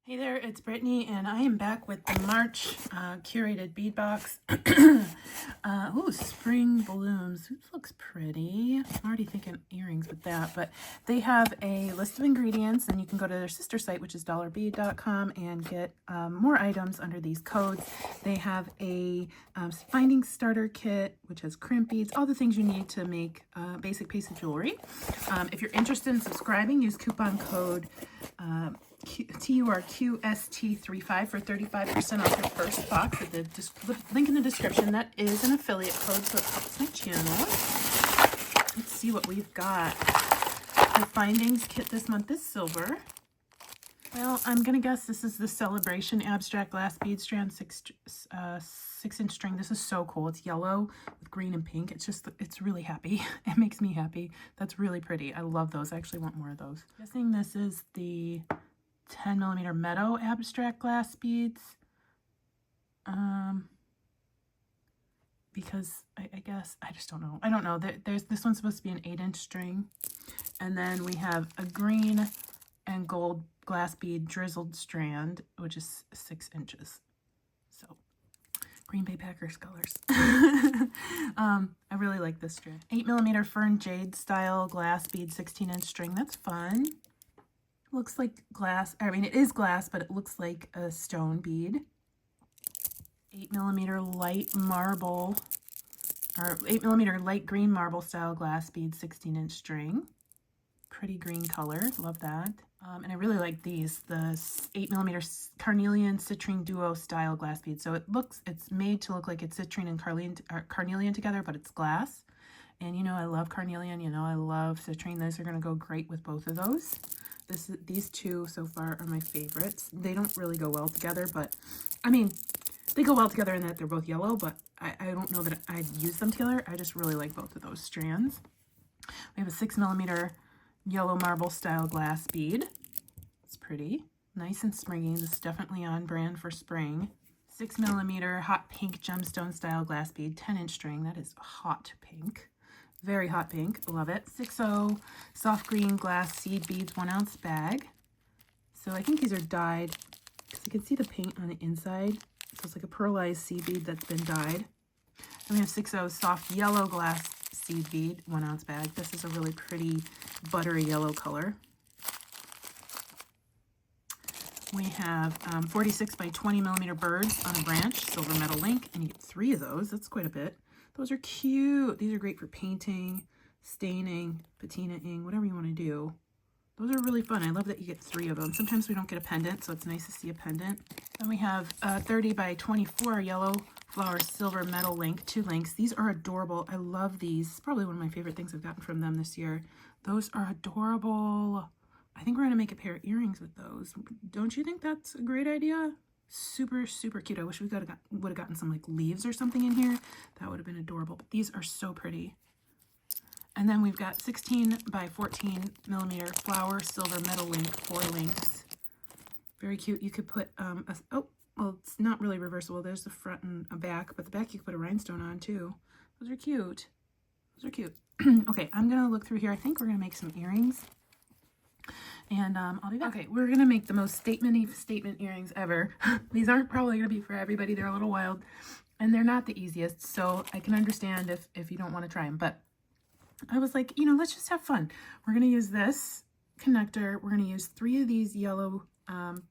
Hey there, it's Brittany, and I am back with the March Curated Bead Box. Ooh, spring blooms. This looks pretty. I'm already thinking earrings with that, but they have a list of ingredients, and you can go to their sister site, which is dollarbead.com, and get more items under these codes. They have a finding starter kit, which has crimp beads, all the things you need to make a basic piece of jewelry. If you're interested in subscribing, use coupon code TURQST35 for 35% off your first box at the link in the description. That is an affiliate code, so it helps my channel. Let's see what we've got. The findings kit this month is silver. Well, I'm gonna guess this is the Celebration Abstract Glass Bead Strand 6-inch string. This is so cool. It's yellow with green and pink. It's really happy. It makes me happy. That's really pretty. I love those. I actually want more of those. I'm guessing this is the 10mm Meadow Abstract Glass Beads. Because I guess, I just don't know. I don't know. This one's supposed to be an 8-inch string. And then we have a green and gold glass bead drizzled strand, which is 6 inches. So, Green Bay Packers colors. I really like this strand. 8mm Fern Jade style glass bead 16-inch string. That's fun. Looks like glass. I mean, it is glass, but it looks like a stone bead. 8mm light marble, or 8mm light green marble style glass bead 16-inch string. Pretty green color. Love that. And I really like these, the 8mm carnelian citrine duo style glass bead. So it's made to look like it's citrine and carnelian together, but it's glass. And you know, I love carnelian. You know, I love citrine. Those are going to go great with both of those. These two so far are my favorites. They don't really go well together, but I mean, they go well together in that they're both yellow, but I don't know that I'd use them together. I just really like both of those strands. We have a 6mm yellow marble style glass bead. It's pretty. Nice and springy. This is definitely on brand for spring. 6mm hot pink gemstone style glass bead, 10-inch string. That is hot pink. Very hot pink. Love it. 6.0 soft green glass seed beads, 1-ounce bag. So I think these are dyed because you can see the paint on the inside. So it's like a pearlized seed bead that's been dyed. And we have 6.0 soft yellow glass seed bead, 1-ounce bag. This is a really pretty buttery yellow color. We have 46 by 20mm birds on a branch, silver metal link, and you get 3 of those. That's quite a bit. Those are cute. These are great for painting, staining, patinaing, whatever you want to do. Those are really fun. I love that you get 3 of them. Sometimes we don't get a pendant, so it's nice to see a pendant. Then we have 30 by 24 yellow flower silver metal link, 2 links. These are adorable. I love these. It's probably one of my favorite things I've gotten from them this year. Those are adorable. I think we're going to make a pair of earrings with those. Don't you think that's a great idea? Super, super cute. I wish we would have gotten some like leaves or something in here. That would have been adorable. But these are so pretty. And then we've got 16 by 14mm flower silver metal link, 4 links. Very cute. You could put well, it's not really reversible. There's the front and a back, but the back you could put a rhinestone on too. Those are cute. Those are cute. Okay, I'm gonna look through here. I think we're gonna make some earrings. And I'll be back. Okay, we're gonna make the most statement earrings ever. These aren't probably gonna be for everybody. They're a little wild, and they're not the easiest. So I can understand if you don't want to try them. But I was like, you know, let's just have fun. We're gonna use this connector. We're gonna use 3 of these yellow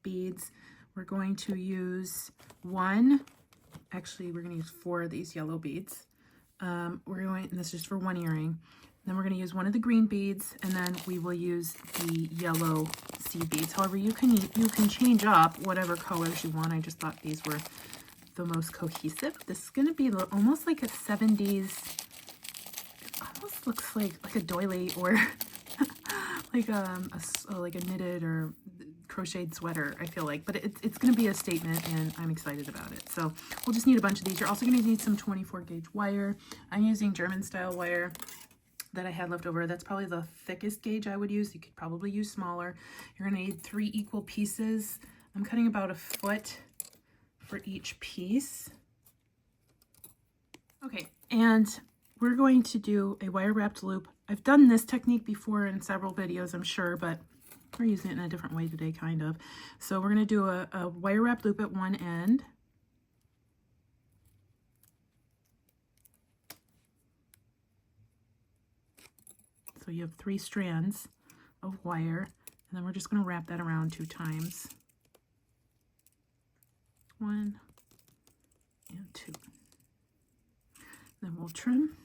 beads. We're going to use we're gonna use 4 of these yellow beads. And this is just for 1 earring. Then we're going to use 1 of the green beads, and then we will use the yellow seed beads. However, you can change up whatever colors you want. I just thought these were the most cohesive. This is going to be almost like a 70s. It almost looks like a doily or like a knitted or crocheted sweater, I feel like. But it's going to be a statement, and I'm excited about it. So we'll just need a bunch of these. You're also going to need some 24-gauge wire. I'm using German-style wire that I had left over. That's probably the thickest gauge I would use. You could probably use smaller. You're gonna need 3 equal pieces. I'm cutting about 1 foot for each piece. Okay, and we're going to do a wire wrapped loop. I've done this technique before in several videos, I'm sure, but We're using it in a different way today, kind of. So we're going to do a wire wrap loop at one end. So you have 3 strands of wire, and then we're just going to wrap that around 2 times. 1 and 2. Then we'll trim.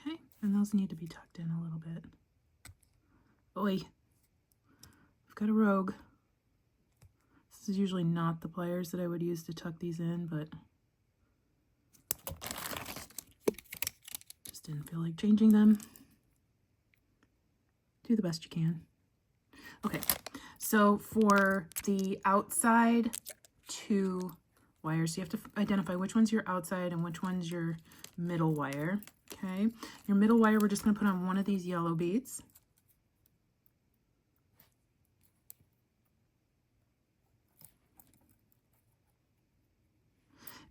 Okay, and those need to be tucked in a little bit. Oy, I've got a rogue. This is usually not the pliers that I would use to tuck these in, but just didn't feel like changing them. Do the best you can. Okay, so for the outside 2 wires, you have to identify which one's your outside and which one's your middle wire. Okay, your middle wire, we're just going to put on one of these yellow beads.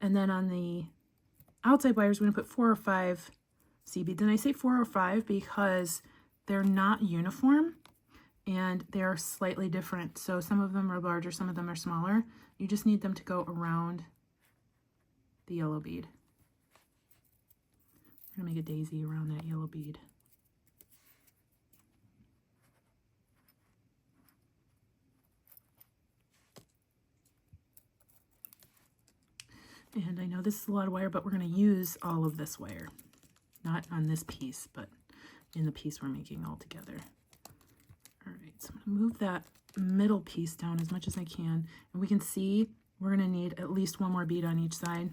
And then on the outside wires, we're going to put 4 or 5 seed beads. And I say 4 or 5 because they're not uniform and they're slightly different. So some of them are larger, some of them are smaller. You just need them to go around the yellow bead. We're going to make a daisy around that yellow bead. And I know this is a lot of wire, but we're going to use all of this wire. Not on this piece, but in the piece we're making all together. All right, so I'm going to move that middle piece down as much as I can. And we can see we're going to need at least 1 more bead on each side.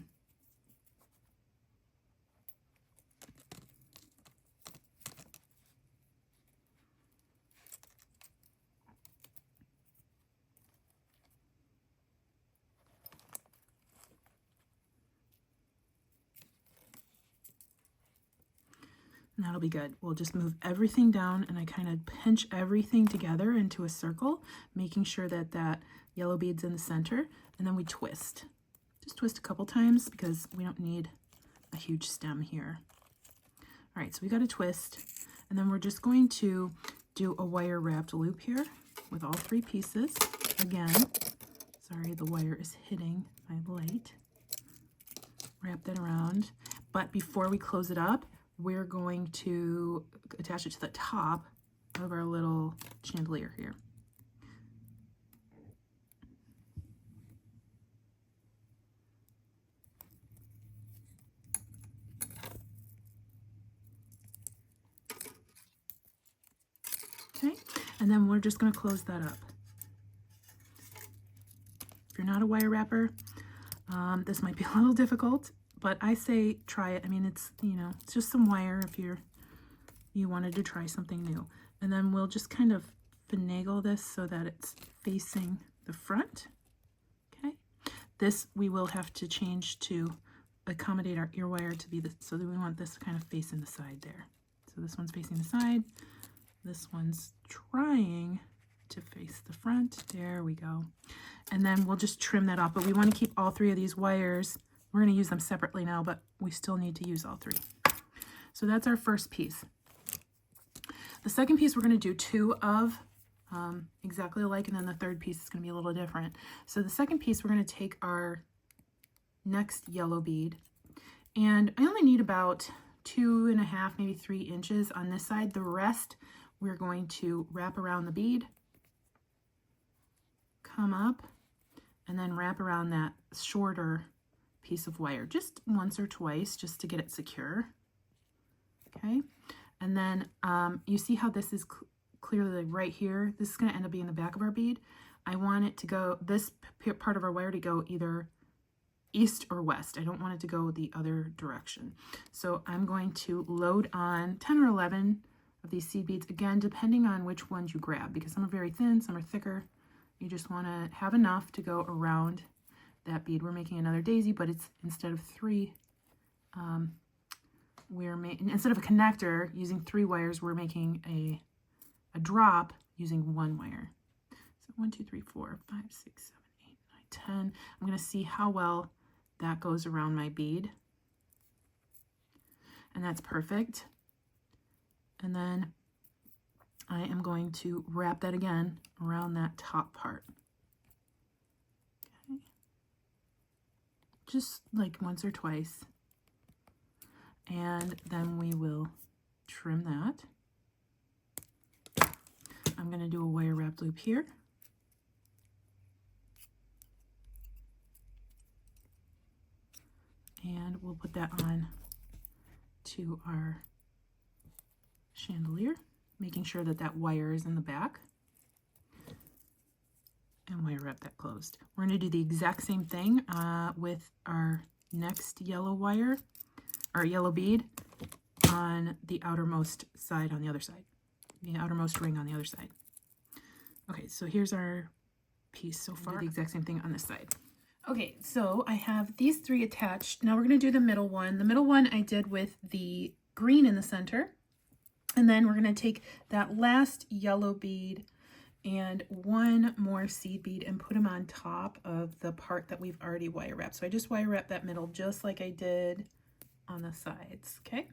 And that'll be good. We'll just move everything down, and I kind of pinch everything together into a circle, making sure that that yellow bead's in the center, and then we twist. Just twist a couple times because we don't need a huge stem here. All right, so we got a twist, and then we're just going to do a wire wrapped loop here with all 3 pieces. Again, sorry, the wire is hitting my light. Wrap that around, but before we close it up, we're going to attach it to the top of our little chandelier here. Okay, and then we're just going to close that up. If you're not a wire wrapper, this might be a little difficult, but I say try it. I mean, it's, you know, it's just some wire if you wanted to try something new. And then we'll just kind of finagle this so that it's facing the front. Okay, this we will have to change to accommodate our ear wire to be so that we want this kind of facing the side there. So this one's facing the side, this one's trying to face the front. There we go. And then we'll just trim that off, but we want to keep all 3 of these wires. We're going to use them separately now, but we still need to use all 3. So that's our first piece. The second piece, we're going to do 2 of exactly alike, and then the third piece is going to be a little different. So the second piece, we're going to take our next yellow bead, and I only need about 2.5, maybe 3 inches on this side. The rest, we're going to wrap around the bead, come up, and then wrap around that shorter piece of wire just once or twice just to get it secure. Okay, and then you see how this is clearly right here. This is going to end up being the back of our bead. I want it to go, this part of our wire to go either east or west. I don't want it to go the other direction. So I'm going to load on 10 or 11 of these seed beads, again depending on which ones you grab, because some are very thin, some are thicker. You just want to have enough to go around that bead. We're making another daisy, but it's instead of 3, instead of a connector using 3 wires, we're making a drop using 1 wire. So 1, 2, 3, 4, 5, 6, 7, 8, 9, 10. I'm going to see how well that goes around my bead. And that's perfect. And then I am going to wrap that again around that top part. Okay. Just like once or twice. And then we will trim that. I'm going to do a wire wrap loop here. And we'll put that on to our chandelier, making sure that that wire is in the back. And wire wrap that closed. We're going to do the exact same thing with our next yellow wire, our yellow bead, on the outermost side on the other side, the outermost ring on the other side. Okay, so here's our piece so far. Do the exact same thing on this side. Okay, so I have these three attached. Now we're going to do the middle one. The middle one I did with the green in the center. And then we're going to take that last yellow bead and one more seed bead and put them on top of the part that we've already wire wrapped. So I just wire wrapped that middle just like I did on the sides, okay?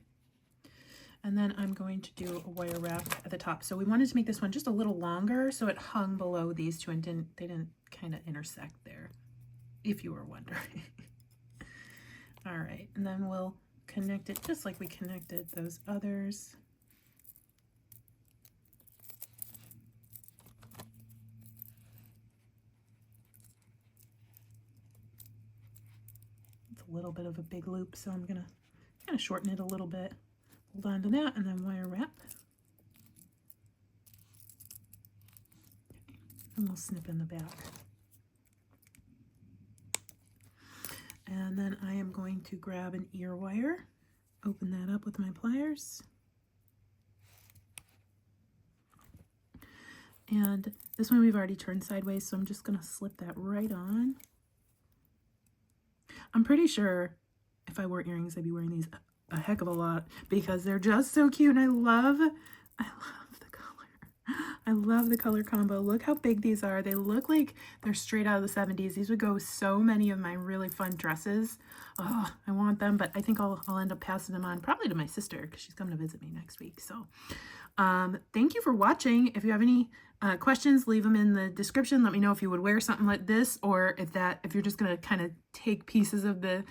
And then I'm going to do a wire wrap at the top. So we wanted to make this one just a little longer so it hung below these two and they didn't kind of intersect there, if you were wondering. All right, and then we'll connect it just like we connected those others. It's a little bit of a big loop, so I'm gonna kind of shorten it a little bit. Hold on to that and then wire wrap. And we'll snip in the back. And then I am going to grab an ear wire, open that up with my pliers. And this one we've already turned sideways, so I'm just going to slip that right on. I'm pretty sure if I wore earrings, I'd be wearing these a heck of a lot because they're just so cute. And I love the color. I love the color combo. Look how big these are. They look like they're straight out of the 70s. These would go with so many of my really fun dresses. Oh, I want them, but I think I'll end up passing them on probably to my sister because she's coming to visit me next week. So thank you for watching. If you have any questions, leave them in the description. Let me know if you would wear something like this, or if you're just going to kind of take pieces of the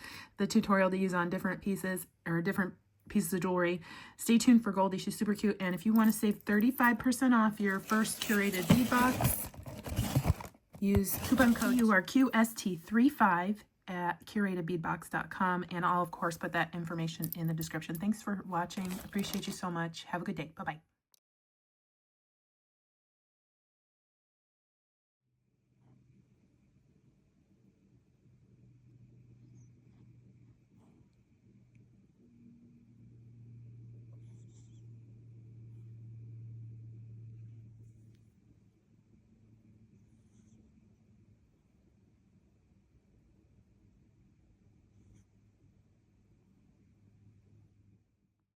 tutorial to use on different pieces or different pieces of jewelry. Stay tuned for Goldie. She's super cute. And if you want to save 35% off your first curated bead box, use coupon code QST35 at curatedbeadbox.com, and I'll of course put that information in the description. Thanks for watching. Appreciate you so much. Have a good day. Bye-bye.